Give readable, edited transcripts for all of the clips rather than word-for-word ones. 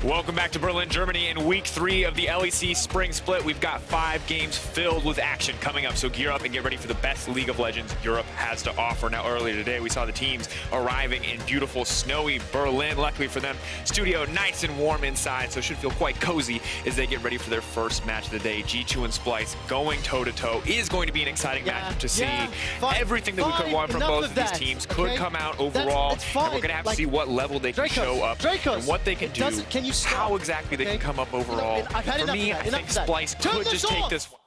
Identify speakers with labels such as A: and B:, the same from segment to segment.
A: Welcome back to Berlin, Germany. In week 3 of the LEC Spring Split, we've got 5 games filled with action coming up. So gear up and get ready for the best League of Legends Europe has to offer. Now, earlier today, we saw the teams arriving in beautiful, snowy Berlin. Luckily for them, studio nice and warm inside, so it should feel quite cozy as they get ready for their first match of the day. G2 and Splyce going toe-to-toe is going to be an exciting match to see. Everything that we could want from both of these teams could come out overall. And we're going to have to see what level they can show up and what they can do. How exactly they can come up overall. For me, I think Splyce could just take this one.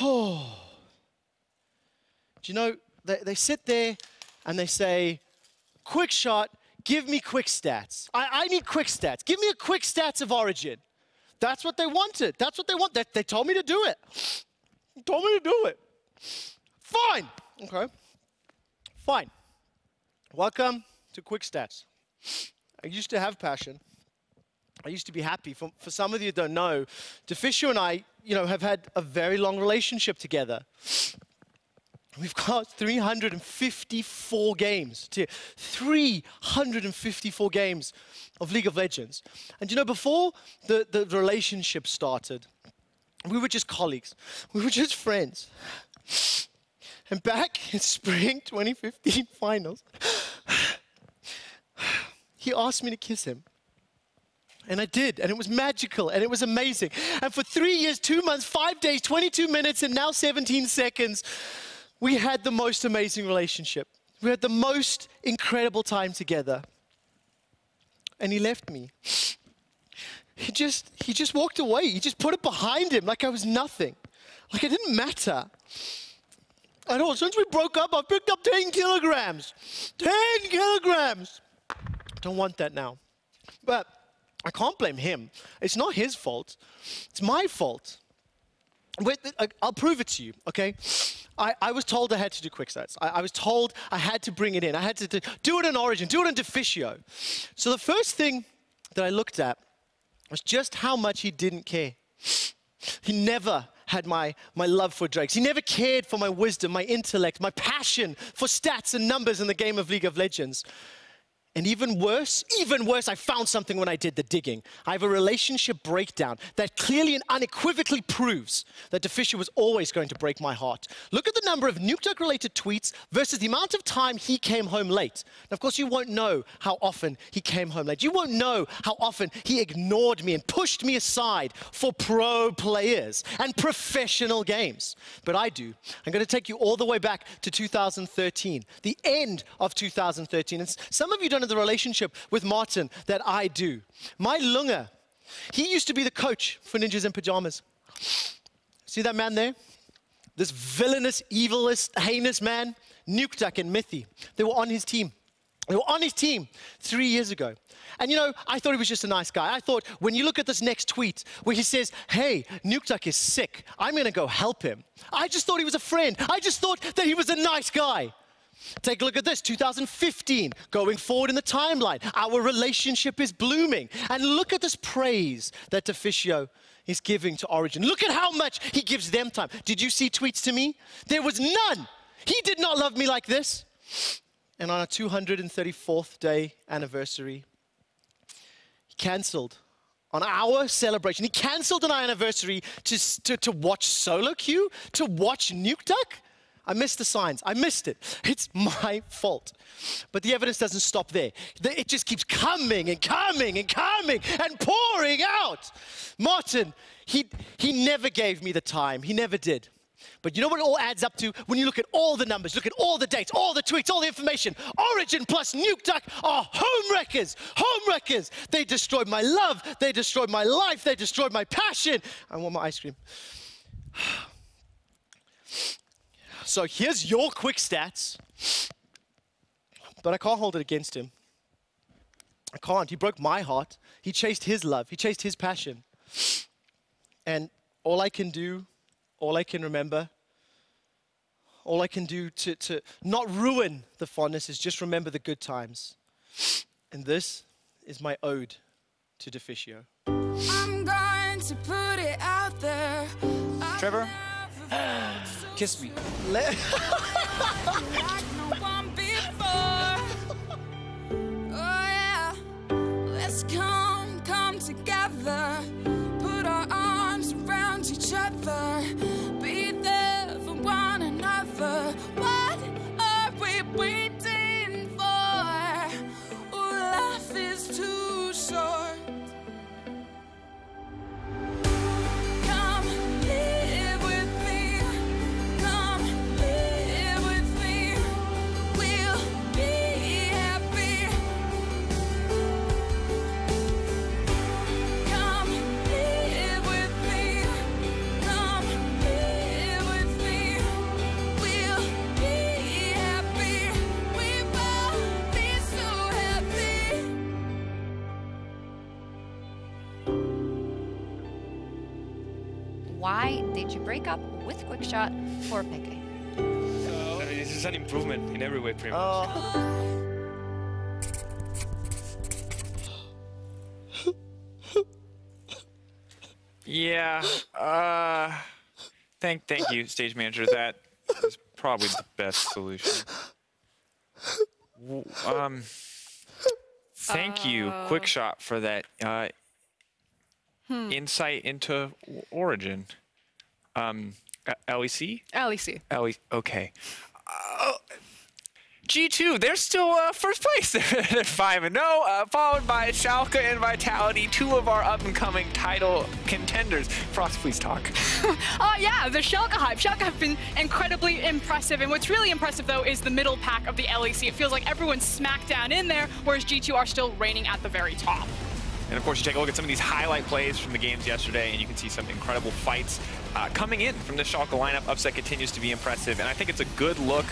B: Oh. Do you know, they sit there and they say, QuickShot, give me quick stats. I need quick stats. Give me a quick stats of Origin. That's what they wanted. That's what they want. They told me to do it. They told me to do it. Fine. Okay. Fine. Welcome to quick stats. I used to have passion. I used to be happy. For some of you who don't know, Deficio and I, have had a very long relationship together. We've got 354 games. 354 games of League of Legends. And before the relationship started, we were just colleagues. We were just friends. And back in spring 2015 finals, he asked me to kiss him. And I did, and it was magical, and it was amazing. And for 3 years, 2 months, 5 days, 22 minutes, and now 17 seconds, we had the most amazing relationship. We had the most incredible time together. And he left me. He just walked away. He just put it behind him like I was nothing. Like it didn't matter. At all. Since we broke up, I've picked up 10 kilograms. 10 kilograms. Don't want that now. But I can't blame him. It's not his fault. It's my fault. Wait, I'll prove it to you, okay? I was told I had to do quick stats. I was told I had to bring it in. I had to do it in Origin, do it in Deficio. So the first thing that I looked at was just how much he didn't care. He never had my love for Drakes. He never cared for my wisdom, my intellect, my passion for stats and numbers in the game of League of Legends. And even worse, I found something when I did the digging. I have a relationship breakdown that clearly and unequivocally proves that Deficio was always going to break my heart. Look at the number of Nukeduck-related tweets versus the amount of time he came home late. Now, of course, you won't know how often he came home late. You won't know how often he ignored me and pushed me aside for pro players and professional games. But I do. I'm going to take you all the way back to 2013, the end of 2013. And some of you don't know the relationship with Martin that I do. My Lunga, he used to be the coach for Ninjas in Pajamas. See that man there? This villainous, evilest, heinous man, Nukeduck and Mithy. They were on his team. They were on his team 3 years ago. And I thought he was just a nice guy. I thought when you look at this next tweet where he says, hey, Nukeduck is sick, I'm going to go help him. I just thought he was a friend. I just thought that he was a nice guy. Take a look at this, 2015, going forward in the timeline. Our relationship is blooming. And look at this praise that Deficio is giving to Origin. Look at how much he gives them time. Did you see tweets to me? There was none. He did not love me like this. And on our 234th day anniversary, he canceled. On our celebration, he canceled on our anniversary to watch solo queue, to watch Nukeduck. I missed the signs. I missed it. It's my fault. But the evidence doesn't stop there. It just keeps coming and coming and coming and pouring out. Martin, he never gave me the time. He never did. But you know what it all adds up to? When you look at all the numbers, look at all the dates, all the tweets, all the information. Origin plus Nukeduck are home wreckers. Home wreckers. They destroyed my love. They destroyed my life. They destroyed my passion. I want my ice cream. So here's your quick stats, but I can't hold it against him. I can't. He broke my heart. He chased his love. He chased his passion. And all I can do, all I can remember, all I can do to not ruin the fondness is just remember the good times. And this is my ode to Deficio.
C: I'm going to put it out there.
A: Trevor? Kiss me.
C: Like no one before. Oh yeah, let's come
D: Why did you break up with QuickShot for Peke?
A: This is an improvement in every way, pretty much. Yeah. Thank you, stage manager. That is probably the best solution. Thank you, QuickShot, for that insight into Origin. LEC?
E: LEC.
A: Okay. G2, they're still first place. They're 5-0, followed by Schalke and Vitality, two of our up-and-coming title contenders. Frost, please talk.
E: Yeah, the Schalke hype. Schalke have been incredibly impressive, and what's really impressive, though, is the middle pack of the LEC. It feels like everyone's smacked down in there, whereas G2 are still reigning at the very top.
A: And of course, you take a look at some of these highlight plays from the games yesterday, and you can see some incredible fights coming in from the Schalke lineup. Upset continues to be impressive, and I think it's a good look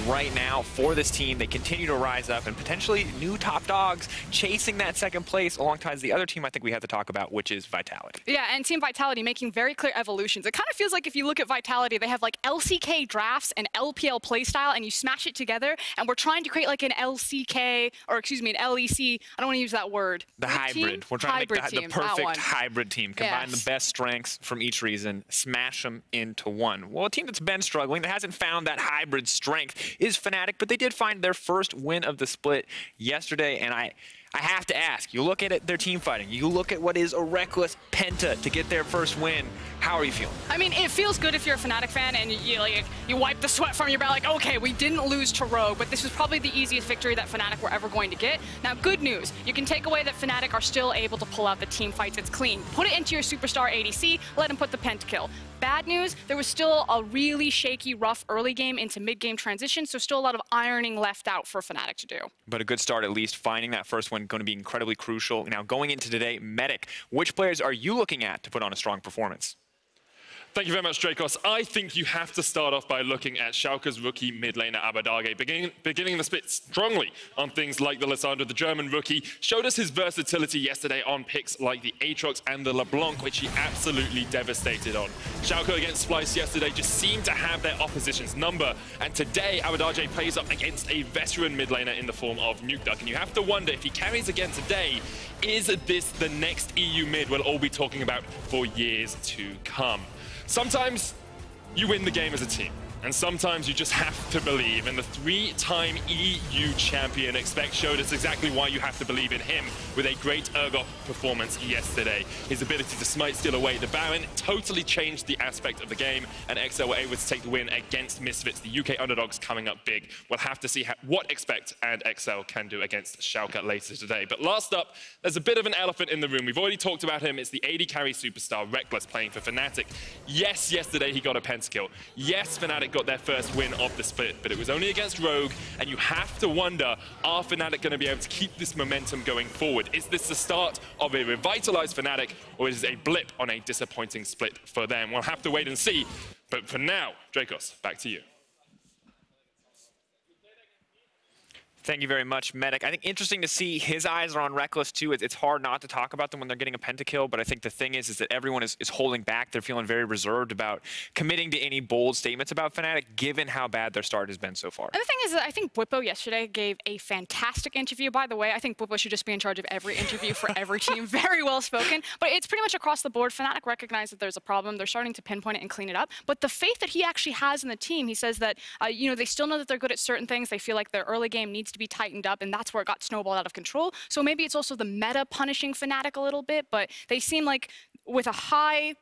A: right now for this team. They continue to rise up, and potentially new top dogs chasing that second place alongside the other team I think we have to talk about, which is Vitality.
E: Yeah, and Team Vitality making very clear evolutions. It kind of feels like if you look at Vitality, they have like LCK drafts and LPL playstyle, and you smash it together, and we're trying to create like an LCK, or excuse me, an LEC. I don't want to use that word.
A: The hybrid. We're trying to make the perfect hybrid team. Combine the best strengths from each region, smash them into one. Well, a team that's been struggling, that hasn't found that hybrid strength, is Fnatic, but they did find their first win of the split yesterday, and I have to ask, you look at it, their team fighting, you look at what is a reckless Penta to get their first win. How are you feeling?
E: I mean, it feels good if you're a Fnatic fan and you wipe the sweat from your brow, like, okay, we didn't lose to Rogue, but this was probably the easiest victory that Fnatic were ever going to get. Now, good news, you can take away that Fnatic are still able to pull out the team fights. It's clean. Put it into your superstar ADC, let him put the pentakill. Bad news, there was still a really shaky, rough early game into mid-game transition, so still a lot of ironing left out for Fnatic to do.
A: But a good start, at least. Finding that first one going to be incredibly crucial. Now, going into today, Medic, which players are you looking at to put on a strong performance?
F: Thank you very much, Dracos. I think you have to start off by looking at Schalke's rookie mid laner Abadage, beginning the split strongly on things like the Lissandra. The German rookie showed us his versatility yesterday on picks like the Aatrox and the LeBlanc, which he absolutely devastated on. Schalke against Splice yesterday just seemed to have their opposition's number, and today Abadage plays up against a veteran mid laner in the form of Nukeduck, and you have to wonder if he carries again today, is this the next EU mid we'll all be talking about for years to come? Sometimes you win the game as a team, and sometimes you just have to believe, and the three-time EU champion Expect showed us exactly why you have to believe in him with a great Urgot performance yesterday. His ability to smite steal away the Baron totally changed the aspect of the game, and XL were able to take the win against Misfits, the UK underdogs coming up big. We'll have to see what Expect and XL can do against Schalke later today. But last up, there's a bit of an elephant in the room. We've already talked about him. It's the AD carry superstar, Reckless, playing for Fnatic. Yes, yesterday he got a pentakill. Yes, Fnatic got their first win of the split, but it was only against Rogue, and you have to wonder, are Fnatic going to be able to keep this momentum going forward? Is this the start of a revitalized Fnatic, or is it a blip on a disappointing split for them? We'll have to wait and see, but for now, Dracos, back to you.
A: Thank you very much, Medic. I think interesting to see his eyes are on Reckless, too. It's hard not to talk about them when they're getting a pentakill, but I think the thing is that everyone is holding back. They're feeling very reserved about committing to any bold statements about Fnatic, given how bad their start has been so far.
E: And the thing is that I think Bwipo yesterday gave a fantastic interview. By the way, I think Bwipo should just be in charge of every interview for every team. Very well spoken. But it's pretty much across the board. Fnatic recognize that there's a problem. They're starting to pinpoint it and clean it up. But the faith that he actually has in the team, he says that, they still know that they're good at certain things. They feel like their early game needs to be tightened up, and that's where it got snowballed out of control. So maybe it's also the meta punishing Fnatic a little bit, but they seem like with a high,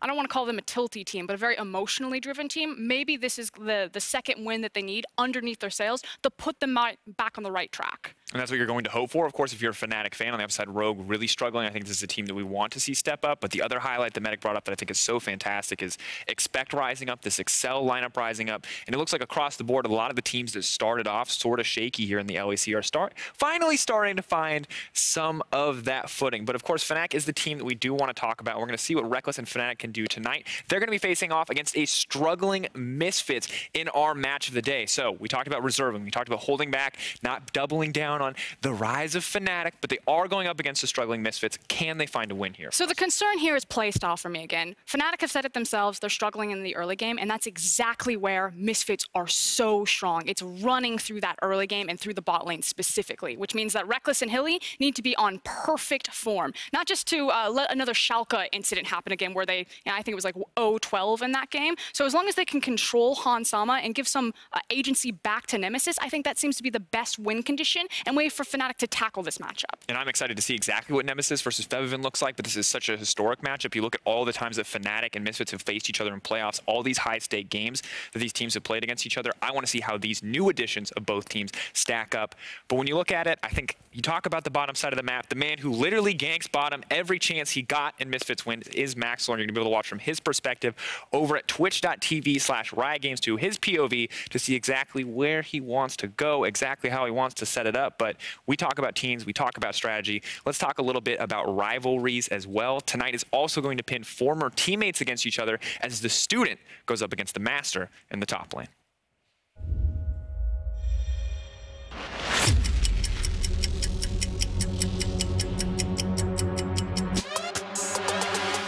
E: I don't want to call them a tilty team, but a very emotionally driven team, maybe this is the second win that they need underneath their sails to put them back on the right track.
A: And that's what you're going to hope for. Of course, if you're a Fnatic fan, on the upside, Rogue really struggling. I think this is a team that we want to see step up. But the other highlight that Medic brought up that I think is so fantastic is Expect rising up, this Excel lineup rising up. And it looks like across the board, a lot of the teams that started off sort of shaky here in the LEC are finally starting to find some of that footing. But of course, Fnatic is the team that we do want to talk about. We're going to see what Reckless and Fnatic can do tonight. They're going to be facing off against a struggling Misfits in our match of the day. So we talked about reserving. We talked about holding back, not doubling down down on the rise of Fnatic, but they are going up against the struggling Misfits. Can they find a win here?
E: So the concern here is play style for me again. Fnatic have said it themselves, they're struggling in the early game, and that's exactly where Misfits are so strong. It's running through that early game and through the bot lane specifically, which means that Reckless and Hilly need to be on perfect form. Not just to let another Schalke incident happen again where they, I think it was like 0-12 in that game. So as long as they can control Hans Sama and give some agency back to Nemesis, I think that seems to be the best win condition and way for Fnatic to tackle this matchup.
A: And I'm excited to see exactly what Nemesis versus Febiven looks like, but this is such a historic matchup. You look at all the times that Fnatic and Misfits have faced each other in playoffs, all these high-stake games that these teams have played against each other. I want to see how these new additions of both teams stack up. But when you look at it, I think you talk about the bottom side of the map, the man who literally ganks bottom every chance he got in Misfits wins is Maxlorn. You're going to be able to watch from his perspective over at twitch.tv/RiotGames2, his POV, to see exactly where he wants to go, exactly how he wants to set it up. But we talk about teams, we talk about strategy. Let's talk a little bit about rivalries as well. Tonight is also going to pin former teammates against each other as the student goes up against the master in the top lane.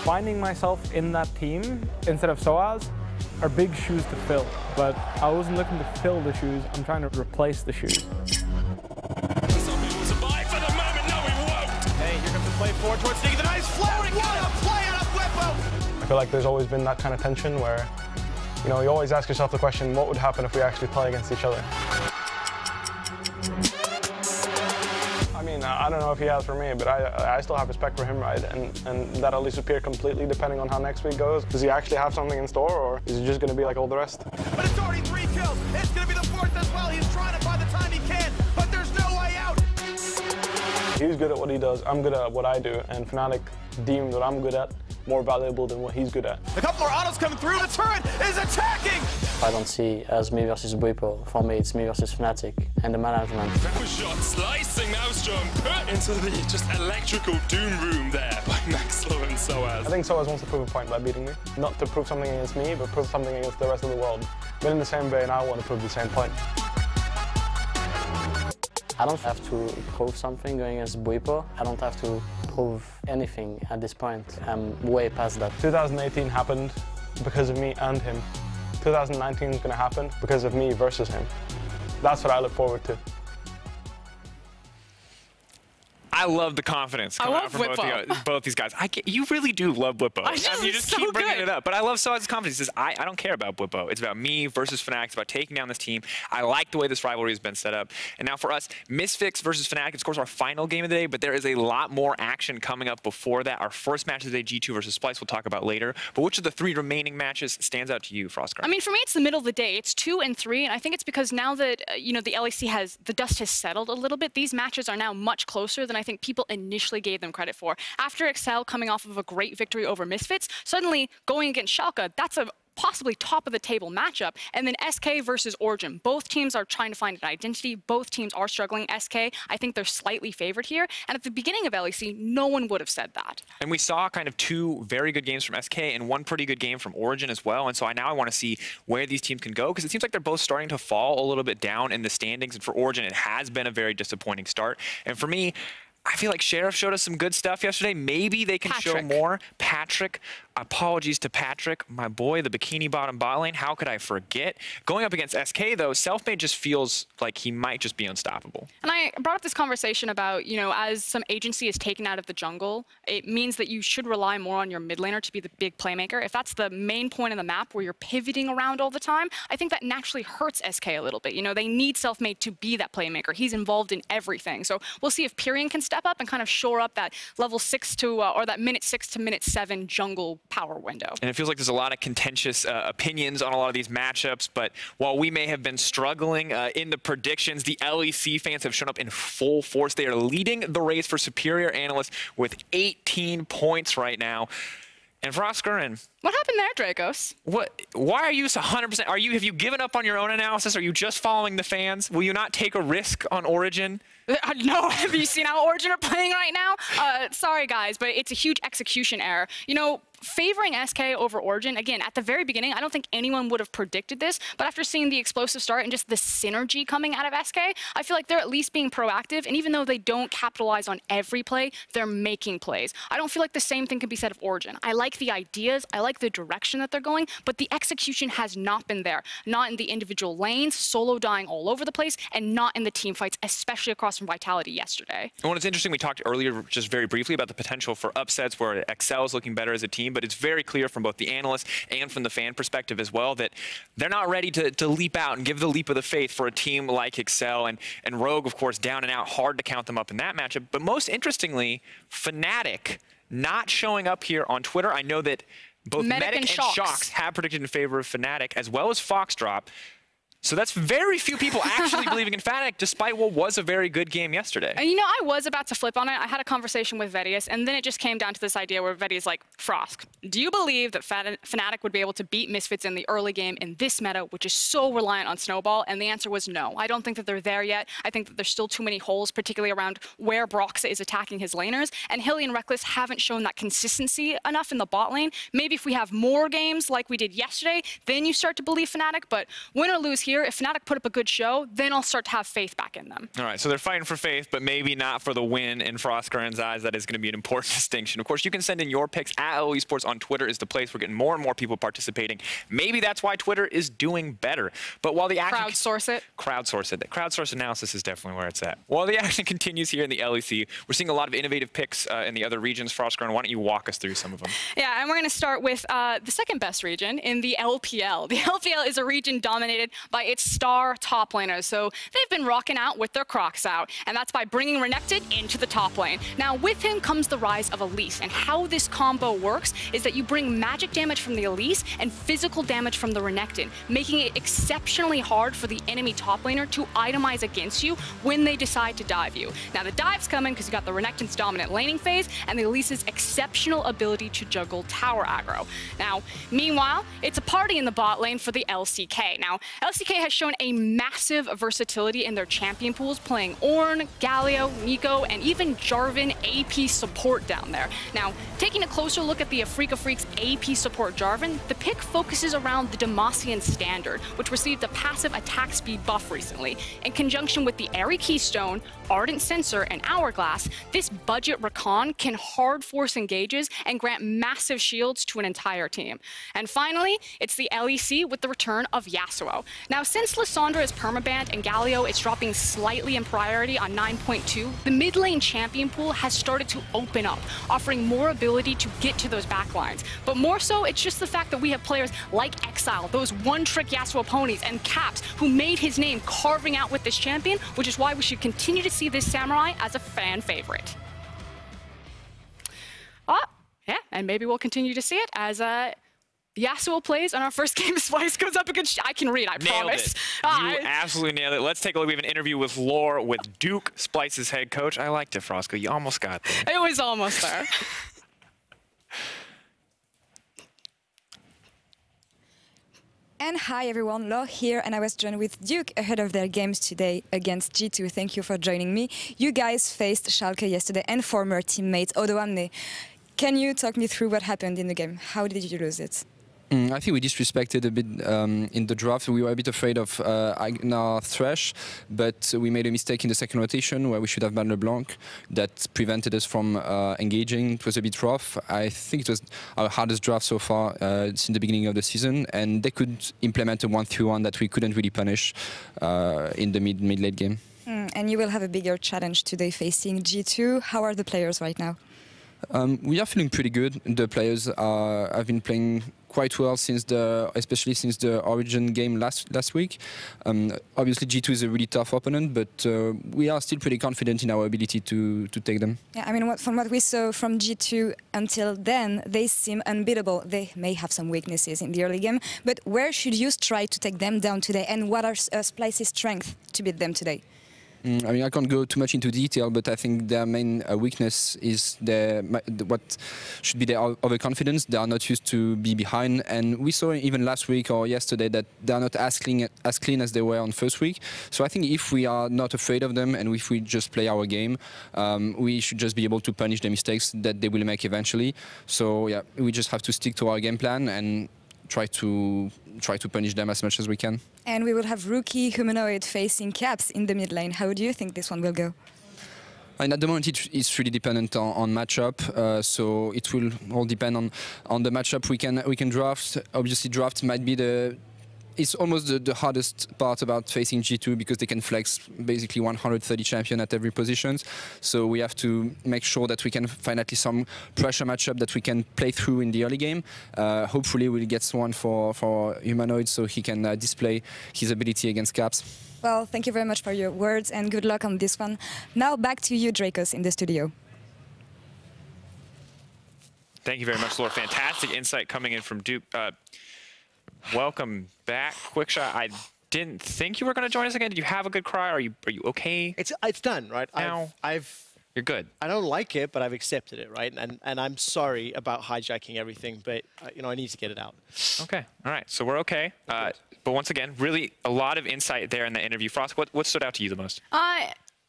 G: Finding myself in that team instead of SOAS are big shoes to fill, but I wasn't looking to fill the shoes, I'm trying to replace the shoes.
F: Some people survive for the moment, no we won't!
H: Hey, here comes the play forward towards Sneaky, the nice flowering, what a play out of Whippo!
I: I feel like there's always been that kind of tension where, you know, you always ask yourself the question, what would happen if we actually play against each other? I mean, I don't know if he has for me, but I still have respect for him, right? And that'll disappear completely depending on how next week goes. Does he actually have something in store, or is he just going to be like all the rest?
H: But it's already 3 kills. It's going to be the 4th as well. He's trying to find the time he can, but there's no way out.
I: He's good at what he does. I'm good at what I do, and Fnatic deemed what I'm good at more valuable than what he's good at.
H: A couple more autos coming through. The turret is attacking.
J: I don't see as me versus Bwipo. For me, it's me versus Fnatic and the management.
F: Shot slicing Maelstrom put into the just electrical doom room there by Maxlorn and SOAS.
I: I think SOAS wants to prove a point by beating me. Not to prove something against me, but prove something against the rest of the world. But in the same vein, I want to prove the same point.
J: I don't have to prove something going against Bwipo. I don't have to prove anything at this point. I'm way past that.
I: 2018 happened because of me and him. 2019 is going to happen because of me versus him. That's what I look forward to.
A: I love the confidence coming out from both these guys. You really do love Bwipo. You just keep bringing it up. But I love SOAS' confidence. He says, I don't care about Bwipo. It's about me versus Fnatic. It's about taking down this team. I like the way this rivalry has been set up. And now for us, Misfits versus Fnatic, it's of course our final game of the day, but there is a lot more action coming up before that. Our first match of the day, G2 versus Splyce, we'll talk about later. But which of the 3 remaining matches stands out to you, Frostguard?
E: I mean, for me, it's the middle of the day. It's 2 and 3, and I think it's because now that, the LEC the dust has settled a little bit, these matches are now much closer than I think people initially gave them credit for. After Excel coming off of a great victory over Misfits, suddenly going against Schalke, that's a possibly top of the table matchup. And then SK versus Origin. Both teams are trying to find an identity. Both teams are struggling. SK, I think they're slightly favored here. And at the beginning of LEC, no one would have said that.
A: And we saw kind of 2 very good games from SK and 1 pretty good game from Origin as well. And so now I want to see where these teams can go, because it seems like they're both starting to fall a little bit down in the standings. And for Origin, it has been a very disappointing start. And for me, I feel like Sheriff showed us some good stuff yesterday. Maybe they can show more. Patrick, apologies to Patrick, my boy, the bikini bottom bot lane. How could I forget? Going up against SK, though, Selfmade just feels like he might just be unstoppable.
E: And I brought up this conversation about, as some agency is taken out of the jungle, it means that you should rely more on your mid laner to be the big playmaker. If that's the main point of the map where you're pivoting around all the time, I think that naturally hurts SK a little bit. They need Selfmade to be that playmaker. He's involved in everything. So we'll see if Pyrion can step up and kind of shore up that level 6 to, or that minute 6 to minute 7 jungle power window.
A: And it feels like there's a lot of contentious opinions on a lot of these matchups, but while we may have been struggling in the predictions, the LEC fans have shown up in full force. They are leading the race for Superior Analyst with 18 points right now. And Frostguard,
E: what happened there, Dracos?
A: What? Why are you 100%? Have you given up on your own analysis? Are you just following the fans? Will you not take a risk on Origin?
E: No, have you seen how Origin are playing right now? Sorry, guys, but it's a huge execution error. favoring SK over Origin. Again, at the very beginning, I don't think anyone would have predicted this, but after seeing the explosive start and just the synergy coming out of SK, I feel like they're at least being proactive, and even though they don't capitalize on every play, they're making plays. I don't feel like the same thing can be said of Origin. I like the ideas, I like the direction that they're going, but the execution has not been there. Not in the individual lanes, solo dying all over the place, and not in the team fights, especially across from Vitality yesterday.
A: And when it's interesting, we talked earlier just very briefly about the potential for upsets where Excel is looking better as a team, but it's very clear from both the analysts and from the fan perspective as well that they're not ready to leap out and give the leap of the faith for a team like Excel. And Rogue, of course, down and out, hard to count them up in that matchup. But most interestingly, Fnatic not showing up here on Twitter. I know that both Medic and Shox have predicted in favor of Fnatic, as well as Foxdrop. So that's very few people actually believing in Fnatic, despite what was a very good game yesterday.
E: And you know, I was about to flip on it. I had a conversation with VODS, and then it just came down to this idea where VODS like, Frosk, do you believe that Fnatic would be able to beat Misfits in the early game in this meta, which is so reliant on Snowball? And the answer was no. I don't think that they're there yet. I think that there's still too many holes, particularly around where Broxa is attacking his laners. And Hilly and Reckless haven't shown that consistency enough in the bot lane. Maybe if we have more games like we did yesterday, then you start to believe Fnatic. But win or lose here, if Fnatic put up a good show, then I'll start to have faith back in them.
A: All right, so they're fighting for faith, but maybe not for the win in Frostgren's eyes. That is going to be an important distinction. Of course, you can send in your picks at lolesports on Twitter is the place. We're getting more and more people participating. Maybe that's why Twitter is doing better. But while the action...
E: Crowdsource it.
A: Crowdsource it. Crowdsource analysis is definitely where it's at. While the action continues here in the LEC, we're seeing a lot of innovative picks in the other regions. Frostgren, why don't you walk us through some of them?
E: Yeah, and we're going to start with the second best region in the LPL. The LPL is a region dominated by its star top laners. So they've been rocking out with their Crocs out, and that's by bringing Renekton into the top lane. Now, with him comes the rise of Elise, and how this combo works is that you bring magic damage from the Elise and physical damage from the Renekton, making it exceptionally hard for the enemy top laner to itemize against you when they decide to dive you. Now, the dive's coming because you got the Renekton's dominant laning phase and the Elise's exceptional ability to juggle tower aggro. Now, meanwhile, it's a party in the bot lane for the LCK. Now, LCK has shown a massive versatility in their champion pools, playing Ornn, Galio, Nico, and even Jarvan AP support down there. Now, taking a closer look at the Afrika Freaks AP support Jarvan, the pick focuses around the Demacian Standard, which received a passive attack speed buff recently. In conjunction with the Airy Keystone, Ardent Sensor, and Hourglass, this budget Rakan can hard force engages and grant massive shields to an entire team. And finally, it's the LEC with the return of Yasuo. Now, since Lissandra is permabanned and Galio is dropping slightly in priority on 9.2, the mid lane champion pool has started to open up, offering more ability to get to those backlines. But more so, it's just the fact that we have players like Exile, those one-trick Yasuo ponies, and Caps, who made his name carving out with this champion, which is why we should continue to see this samurai as a fan favorite. Yeah, and maybe we'll continue to see it as Yasuo plays on our first game. Splice goes up against... I can read, I promise.
A: You absolutely nailed it. Let's take a look. We have an interview with Lore with Duke, Splice's head coach. I liked it, Frosco. You almost got there.
E: It was almost there.
K: And hi everyone, Lore here, and I was joined with Duke ahead of their games today against G2. Thank you for joining me. You guys faced Schalke yesterday and former teammate Odo Amne. Can you talk me through what happened in the game? How did you lose it?
L: I think we disrespected a bit in the draft. We were a bit afraid of Agnar Thresh, but we made a mistake in the second rotation where we should have banned LeBlanc. That prevented us from engaging. It was a bit rough. I think it was our hardest draft so far since the beginning of the season, and they could implement a 1-3-1 that we couldn't really punish in the mid-late game.
K: And you will have a bigger challenge today facing G2. How are the players right now?
L: We are feeling pretty good. The players have been playing quite well since especially since the Origin game last week. Obviously, G2 is a really tough opponent, but we are still pretty confident in our ability to take them.
K: Yeah, I mean, from what we saw from G2 until then, they seem unbeatable. They may have some weaknesses in the early game, but where should you try to take them down today, and what are Splice's strengths to beat them today?
L: I mean, I can't go too much into detail, but I think their main weakness is what should be their overconfidence. They are not used to be behind, and we saw even last week or yesterday that they are not as clean as they were on first week. So I think if we are not afraid of them and if we just play our game, we should just be able to punish the mistakes that they will make eventually. So yeah, we just have to stick to our game plan and try to punish them as much as we can.
K: And we will have rookie Humanoid facing Caps in the mid lane. How do you think this one will go?
L: And at the moment, it's really dependent on matchup. So it will all depend on the matchup we can draft. Obviously, draft might be it's almost the hardest part about facing G2 because they can flex basically 130 champion at every position. So we have to make sure that we can find at least some pressure matchup that we can play through in the early game. Hopefully we'll get one for Humanoid so he can display his ability against Caps.
K: Well, thank you very much for your words and good luck on this one. Now back to you, Dracos, in the studio.
A: Thank you very much, Laura. Fantastic insight coming in from Duke. Welcome back, QuickShot. I didn't think you were going to join us again. Did you have a good cry? Are you okay?
B: It's done, right?
A: Now you're good.
B: I don't like it, but I've accepted it, right? And I'm sorry about hijacking everything, but you know I need to get it out.
A: Okay, all right. So we're okay. But once again, really a lot of insight there in the interview. Frost, what stood out to you the most?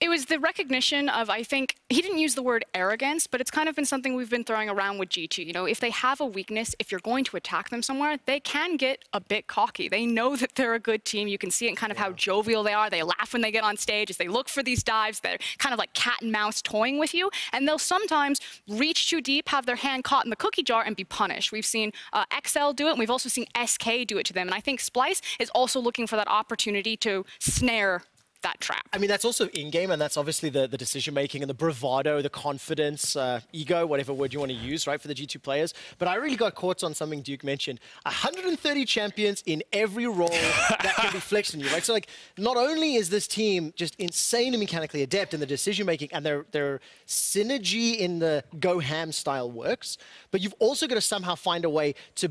E: It was the recognition of, I think, he didn't use the word arrogance, but it's kind of been something we've been throwing around with G2. You know, if they have a weakness, if you're going to attack them somewhere, they can get a bit cocky. They know that they're a good team. You can see it in kind of how jovial they are. They laugh when they get on stage as they look for these dives. They're kind of like cat and mouse toying with you. And they'll sometimes reach too deep, have their hand caught in the cookie jar, and be punished. We've seen XL do it, and we've also seen SK do it to them. And I think Splyce is also looking for that opportunity to snare that trap.
B: I mean, that's also in-game, and that's obviously the decision-making and the bravado, the confidence, ego, whatever word you want to use, right, for the G2 players. But I really got caught on something Duke mentioned. 130 champions in every role that can be flexed on you, right? So, like, not only is this team just insanely mechanically adept in the decision-making and their synergy in the go-ham style works, but you've also got to somehow find a way to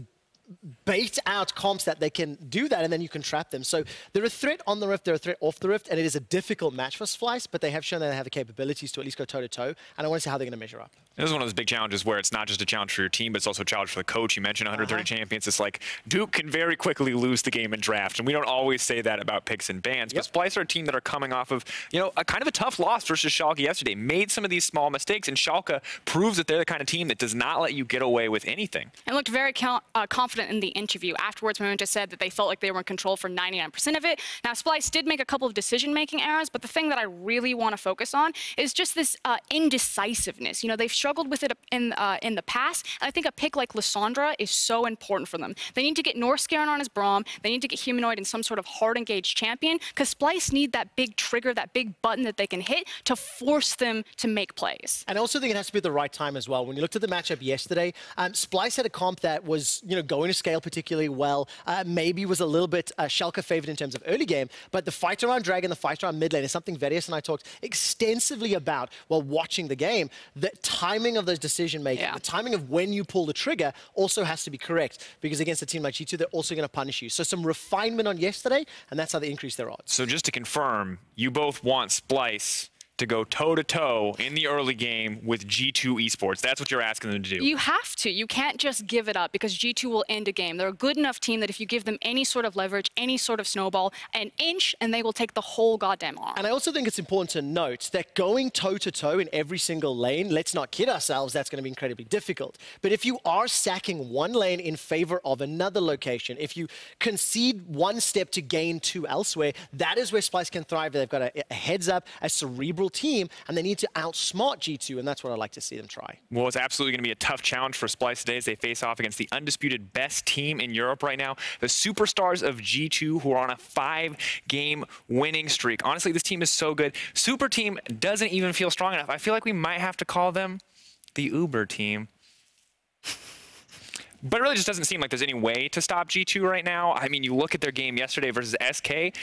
B: bait out comps that they can do that, and then you can trap them. So they're a threat on the Rift, they're a threat off the Rift, and it is a difficult match for Splyce, but they have shown that they have the capabilities to at least go toe-to-toe, and I want to see how they're going to measure up.
A: This is one of those big challenges where it's not just a challenge for your team, but it's also a challenge for the coach. You mentioned 130 champions. It's like Duke can very quickly lose the game in draft, and we don't always say that about picks and bans. But Splyce are a team that are coming off of, you know, a kind of a tough loss versus Schalke yesterday. Made some of these small mistakes, and Schalke proves that they're the kind of team that does not let you get away with anything.
E: And looked very confident in the interview. Afterwards, Momenta said that they felt like they were in control for 99% of it. Now, Splyce did make a couple of decision-making errors, but the thing that I really want to focus on is just this indecisiveness. You know, they've struggled with it in the past, and I think a pick like Lissandra is so important for them. They need to get Norskaron on his Braum. They need to get Humanoid in some sort of hard-engaged champion, because Splyce need that big trigger, that big button that they can hit to force them to make plays.
B: And I also think it has to be at the right time as well. When you looked at the matchup yesterday, Splyce had a comp that was, you know, going to scale particularly well, maybe was a little bit Schalke favored in terms of early game, but the fight around Dragon, the fight around mid lane is something Vedius and I talked extensively about while watching the game. The timing of those decision-making, the timing of when you pull the trigger also has to be correct, because against a team like G2, they're also going to punish you. So some refinement on yesterday, and that's how they increase their odds.
A: So just to confirm, you both want Splyce to go toe-to-toe in the early game with G2 esports. That's what you're asking them to do.
E: You have to. You can't just give it up, because G2 will end a game. They're a good enough team that if you give them any sort of leverage, any sort of snowball, an inch, and they will take the whole goddamn arm.
B: And I also think it's important to note that going toe-to-toe in every single lane, let's not kid ourselves, that's going to be incredibly difficult. But if you are sacking one lane in favor of another location, if you concede one step to gain two elsewhere, that is where Splyce can thrive. They've got a heads-up, a cerebral team, and they need to outsmart G2, and that's what I'd like to see them try.
A: Well, it's absolutely going to be a tough challenge for Splyce today as they face off against the undisputed best team in Europe right now, the superstars of G2, who are on a 5-game winning streak. Honestly, this team is so good. Super team doesn't even feel strong enough. I feel like we might have to call them the Uber team. But it really just doesn't seem like there's any way to stop G2 right now. I mean, you look at their game yesterday versus SK.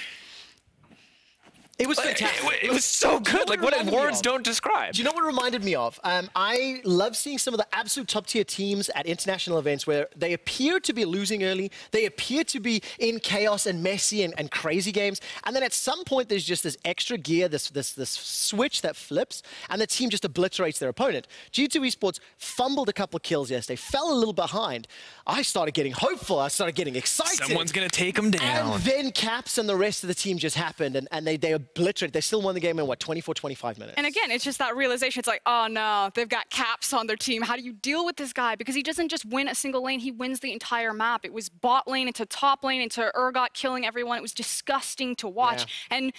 B: It was fantastic.
A: It was so good. Like, what words don't describe.
B: Do you know what it reminded me of? I love seeing some of the absolute top-tier teams at international events where they appear to be losing early, they appear to be in chaos and messy and crazy games, and then at some point there's just this extra gear, this switch that flips, and the team just obliterates their opponent. G2 Esports fumbled a couple of kills yesterday, fell a little behind. I started getting hopeful. I started getting excited.
A: Someone's going to take them down.
B: And then Caps and the rest of the team just happened, and they obliterated. They still won the game in, what, 24, 25 minutes?
E: And again, it's just that realization. It's like, oh, no, they've got Caps on their team. How do you deal with this guy? Because he doesn't just win a single lane. He wins the entire map. It was bot lane into top lane into Urgot killing everyone. It was disgusting to watch. Yeah. And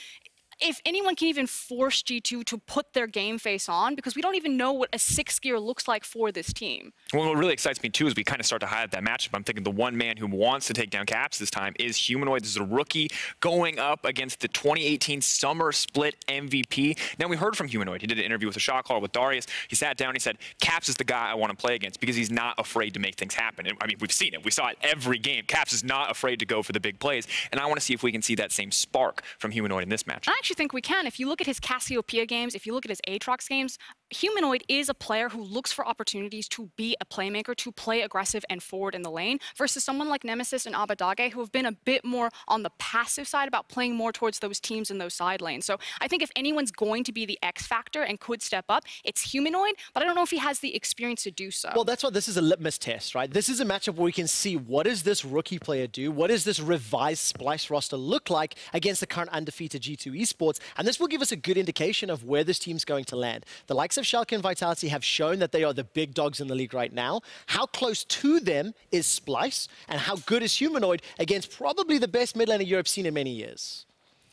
E: if anyone can even force G2 to put their game face on, because we don't even know what a 6 gear looks like for this team.
A: Well, what really excites me, too, is we kind of start to highlight that matchup. I'm thinking the one man who wants to take down Caps this time is Humanoid. This is a rookie going up against the 2018 Summer Split MVP. Now, we heard from Humanoid. He did an interview with a shot caller with Darius. He sat down and he said, Caps is the guy I want to play against because he's not afraid to make things happen. And, I mean, we've seen it. We saw it every game. Caps is not afraid to go for the big plays. And I want to see if we can see that same spark from Humanoid in this match.
E: I actually think we can. If you look at his Cassiopeia games, if you look at his Aatrox games, Humanoid is a player who looks for opportunities to be a playmaker, to play aggressive and forward in the lane, versus someone like Nemesis and Abadage, who have been a bit more on the passive side about playing more towards those teams in those side lanes. So I think if anyone's going to be the X factor and could step up, it's Humanoid, but I don't know if he has the experience to do so.
B: Well, that's why this is a litmus test, right? This is a matchup where we can see what does this rookie player do? What does this revised Splice roster look like against the current undefeated G2 Esports? And this will give us a good indication of where this team's going to land. The likes of Schalke and Vitality have shown that they are the big dogs in the league right now. How close to them is Splice, and how good is Humanoid against probably the best mid laner Europe's seen in many years?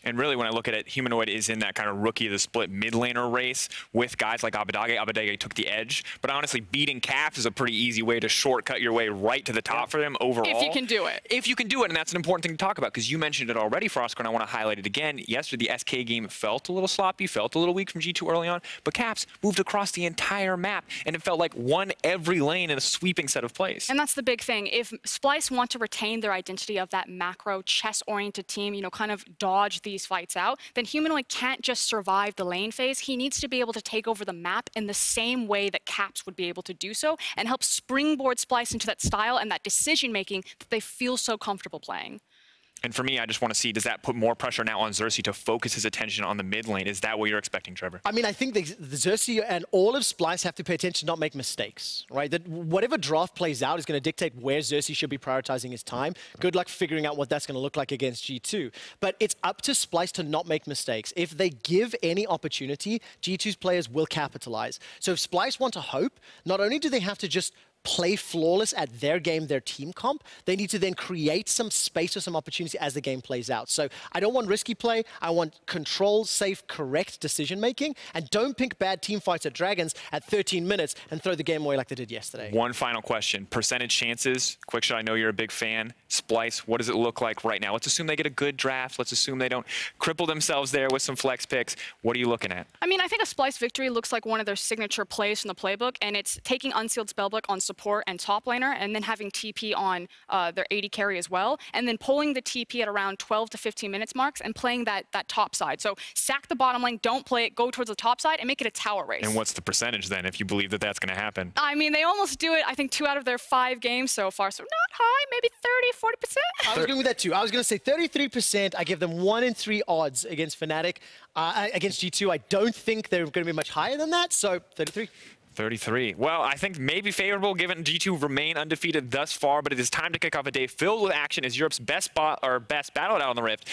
A: And really, when I look at it, Humanoid is in that kind of rookie of the split mid laner race with guys like Abadage. Abadage took the edge. But honestly, beating Caps is a pretty easy way to shortcut your way right to the top for them overall.
E: If you can do it.
A: If you can do it, and that's an important thing to talk about, because you mentioned it already, Frosco, and I want to highlight it again. Yesterday, the SK game felt a little sloppy, felt a little weak from G2 early on, but Caps moved across the entire map, and it felt like won every lane in a sweeping set of plays.
E: And that's the big thing. If Splice want to retain their identity of that macro, chess-oriented team, you know, kind of dodge these fights out, then Humanoid can't just survive the lane phase. He needs to be able to take over the map in the same way that Caps would be able to do so and help springboard Splice into that style and that decision-making that they feel so comfortable playing.
A: And for me, I just want to see, does that put more pressure now on Xerxes to focus his attention on the mid lane? Is that what you're expecting, Trevor?
B: I mean, I think the Xerxes and all of Splice have to pay attention, not make mistakes, right? That whatever draft plays out is going to dictate where Xerxes should be prioritizing his time. Good luck figuring out what that's going to look like against G2. But it's up to Splice to not make mistakes. If they give any opportunity, G2's players will capitalize. So if Splice want to hope, not only do they have to just play flawless at their game, their team comp, they need to then create some space or some opportunity as the game plays out. So I don't want risky play. I want controlled, safe, correct decision-making. And don't pick bad team fights at Dragons at 13 minutes and throw the game away like they did yesterday.
A: One final question. Percentage chances. QuickShot, I know you're a big fan. Splice, what does it look like right now? Let's assume they get a good draft. Let's assume they don't cripple themselves there with some flex picks. What are you looking at?
E: I mean, I think a Splice victory looks like one of their signature plays from the playbook, and it's taking Unsealed Spellbook on support and top laner, and then having TP on their AD carry as well, and then pulling the TP at around 12 to 15 minutes marks and playing that top side. So sack the bottom lane, don't play it, go towards the top side, and make it a tower race.
A: And what's the percentage then, if you believe that that's going to happen?
E: I mean, they almost do it, I think, 2 out of their 5 games so far, so not high, maybe 30, 40%.
B: I was going with that too. I was going to say 33%. I give them 1 in 3 odds against Fnatic. Against G2, I don't think they're going to be much higher than that, so 33.
A: 33. Well, I think maybe favorable given G2 remain undefeated thus far, but it is time to kick off a day filled with action as Europe's best battle it out on the Rift.